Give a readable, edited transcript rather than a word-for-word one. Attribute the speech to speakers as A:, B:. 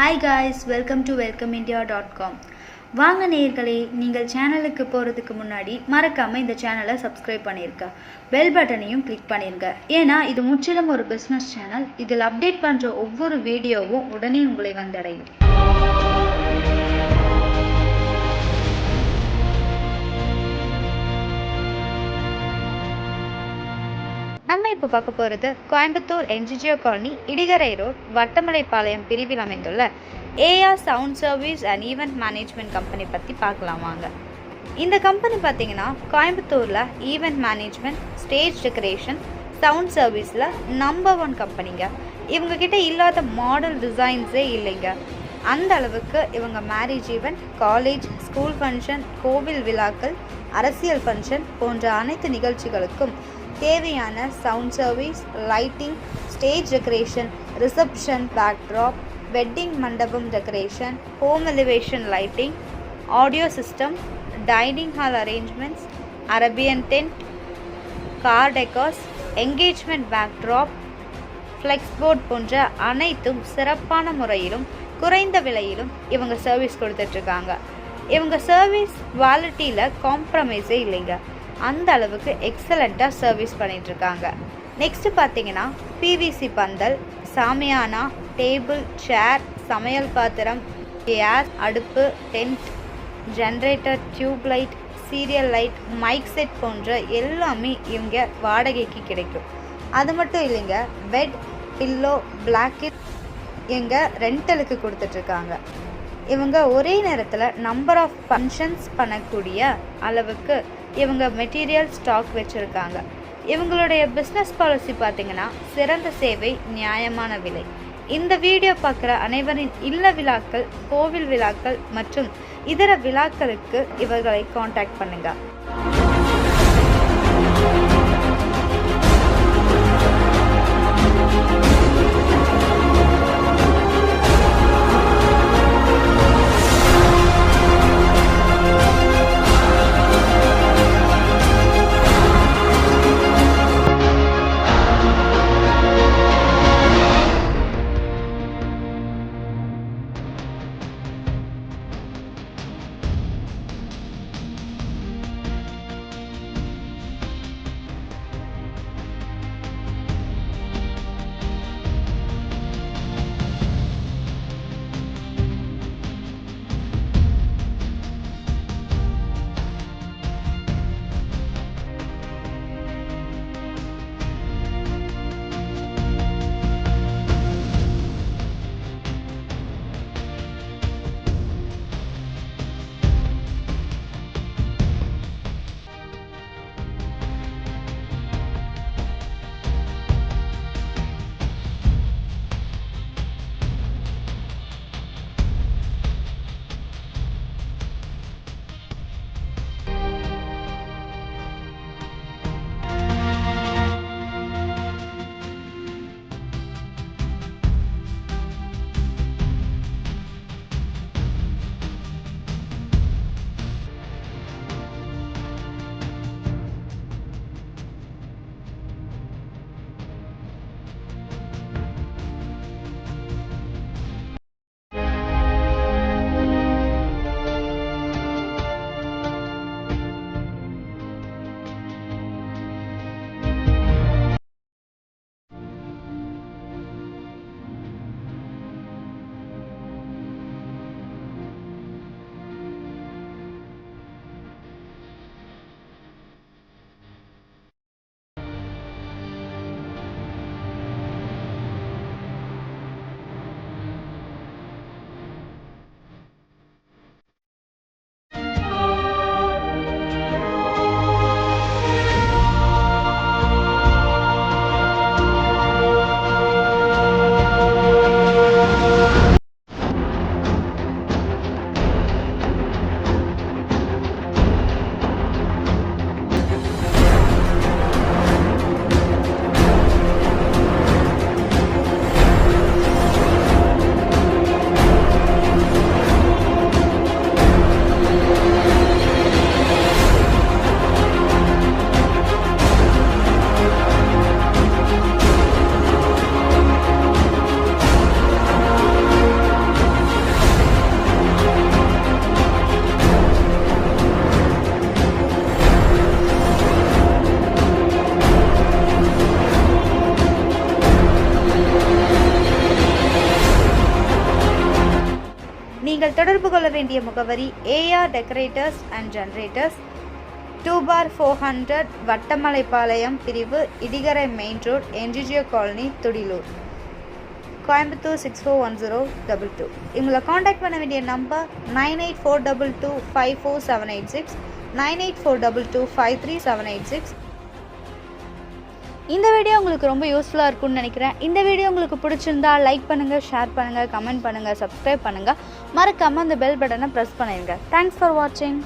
A: Hi guys, welcome to welcomeindia.com. வாங்க நேயர்களே, நீங்கள் சேனலுக்கு போகிறதுக்கு முன்னாடி மறக்காமல் இந்த சேனலை சப்ஸ்கிரைப் பண்ணியிருக்க, பெல் பட்டனையும் கிளிக் பண்ணிருங்க. ஏன்னா இது முற்றிலும் ஒரு பிஸ்னஸ் சேனல். இதில் அப்டேட் பண்ணுற ஒவ்வொரு வீடியோவும் உடனே உங்களை வந்தடையும். நம்ம இப்போ பார்க்க போகிறது Coimbatore NGO colony, Idikarai road, Vattamalaipalayam பிரிவில் அமைந்துள்ள AR sound service and event management company பற்றி பார்க்கலாம் வாங்க. இந்த கம்பெனி பார்த்தீங்கன்னா கோயம்புத்தூரில் event management, stage decoration, sound சர்வீஸில் நம்பர் 1 கம்பெனிங்க. இவங்கக்கிட்ட இல்லாத மாடல் டிசைன்ஸே இல்லைங்க. அந்த அளவுக்கு இவங்க marriage event, college, school function, கோவில் விழாக்கள், அரசியல் ஃபங்க்ஷன் போன்ற அனைத்து நிகழ்ச்சிகளுக்கும் தேவையான sound service, lighting, stage decoration, reception backdrop, wedding மண்டபம் decoration, home elevation lighting, audio system, dining hall arrangements, Arabian tent, car decors, engagement backdrop, flex board போன்ற அனைத்தும் சிறப்பான முறையிலும் குறைந்த விலையிலும் இவங்க சர்வீஸ் கொடுத்துட்ருக்காங்க. இவங்க சர்வீஸ் குவாலிட்டியில் காம்ப்ரமைஸே இல்லைங்க. அந்த அளவுக்கு எக்ஸலண்ட்டாக சர்வீஸ் பண்ணிகிட்ருக்காங்க. நெக்ஸ்ட்டு பார்த்தீங்கன்னா PVC pandal, shamiana, table, chair, சமையல் பாத்திரம், கேஸ் அடுப்பு, tent, generator, tube light, serial light, mic set போன்ற எல்லாமே இவங்க வாடகைக்கு கிடைக்கும். அது மட்டும் இல்லைங்க, பெட், பில்லோ, பிளாக்கெட் இவங்க ரெண்டலுக்கு கொடுத்துட்ருக்காங்க. இவங்க ஒரே நேரத்தில் நம்பர் ஆஃப் ஃபங்க்ஷன்ஸ் பண்ணக்கூடிய அளவுக்கு இவங்க மெட்டீரியல் ஸ்டாக் வச்சுருக்காங்க. இவங்களுடைய பிஸ்னஸ் பாலிசி பார்த்திங்கன்னா சிறந்த சேவை, நியாயமான விலை. இந்த வீடியோ பார்க்குற அனைவரின் இல்ல விழாக்கள், கோவில் விழாக்கள் மற்றும் இதர விழாக்களுக்கு இவர்களை காண்டாக்ட் பண்ணுங்கள். நீங்கள் தொடர்பு கொள்ள வேண்டிய முகவரி AR decorators and generators, 2/400 Vattamalaipalayam பிரிவு, Idikarai main road, NGGO colony, Thudiyalur, Coimbatore 641022. இவங்களை காண்டாக்ட் பண்ண வேண்டிய நம்பர் 9842254786, 9842253786. இந்த வீடியோ உங்களுக்கு ரொம்ப யூஸ்ஃபுல்லாக இருக்கும்னு நினைக்கிறேன். இந்த வீடியோ உங்களுக்கு பிடிச்சிருந்தா லைக் பண்ணுங்கள், ஷேர் பண்ணுங்கள், கமெண்ட் பண்ணுங்கள், சப்ஸ்கிரைப் பண்ணுங்கள். மறக்காமல் அந்த பெல் பட்டனை ப்ரெஸ் பண்ணிடுங்க. தேங்க்ஸ் ஃபார் வாட்சிங்.